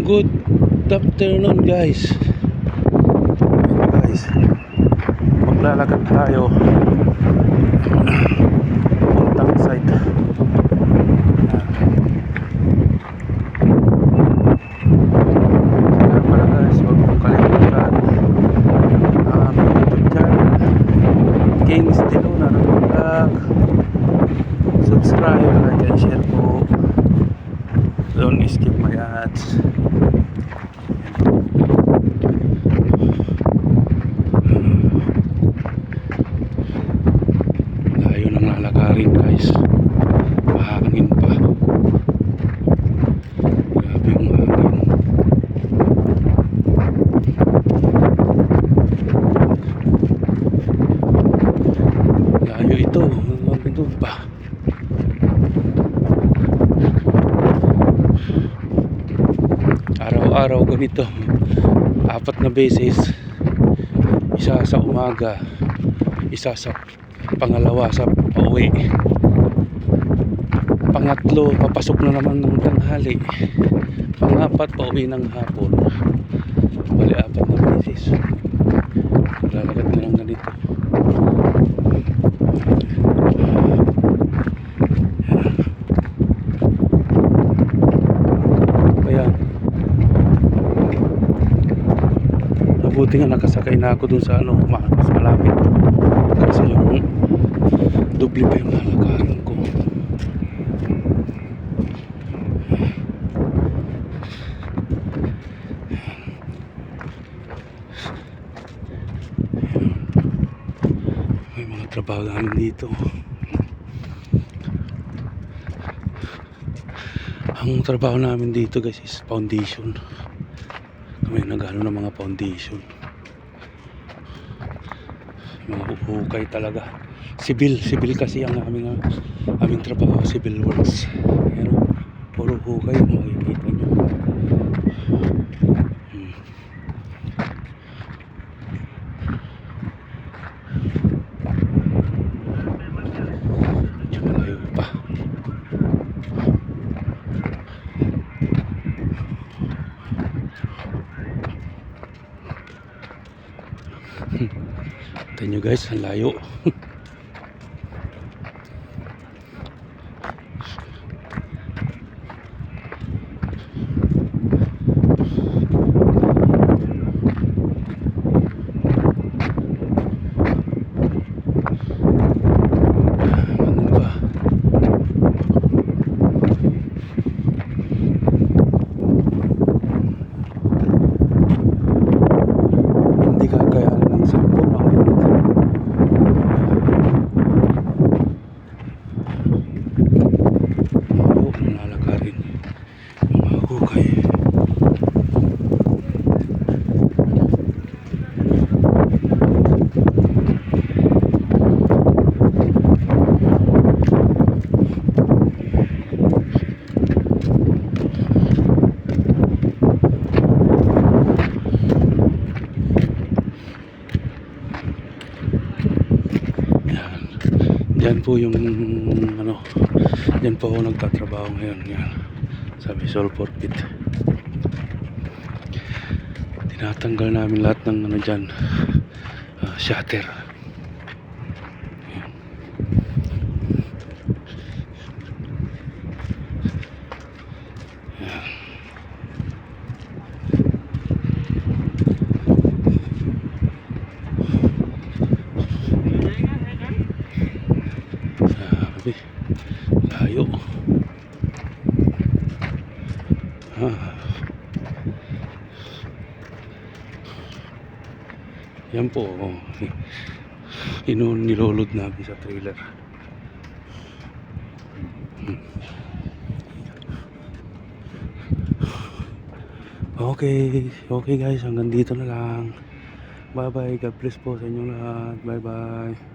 Good afternoon guys. Maglalakad tayo puntang site. Kaya pala guys, huwag mong kalimutan aming YouTube channel Kings Diluna Vlog. Subscribe, like and share po. Don't skip my ads. Layo ng lalakarin guys. Mahangin pa. Grabe yung hangin. Layo ito. Ito pa. Araw-araw ganito, 4 na beses, isa sa umaga, isa sa pangalawa sa pauwi, pangatlo papasok na naman ng tanghali, pangapat pauwi ng hapon. Bali 4 na beses lalakad na lang ganito. Buti nga nakasakay na ako dun sa mas malapit kasi yung doble pa yung lalakarin ko. May mga trabaho namin dito. Ang trabaho namin dito guys is foundation. Kami nag-ano ng mga foundation, mga uhukay talaga. Civil kasi ang aming trabaho, civil works. Ayan, puro hukay yung makikita nyo. Malayo pa. Tignan nyo guys, ang layo. Ano ba? Hindi kakayanin ng cellphone na ngayon. Lalakarin yung mga hukay. Yan po yung yan po ako nagtatrabaho ngayon. Yan, sa Visual Pit. Tinatanggal namin lahat ng dyan, shutter. Yan. Layo. Yan po, nilolod namin sa trailer. Okay guys, hanggang dito na lang. Bye bye, God bless po sa inyo lahat. Bye bye.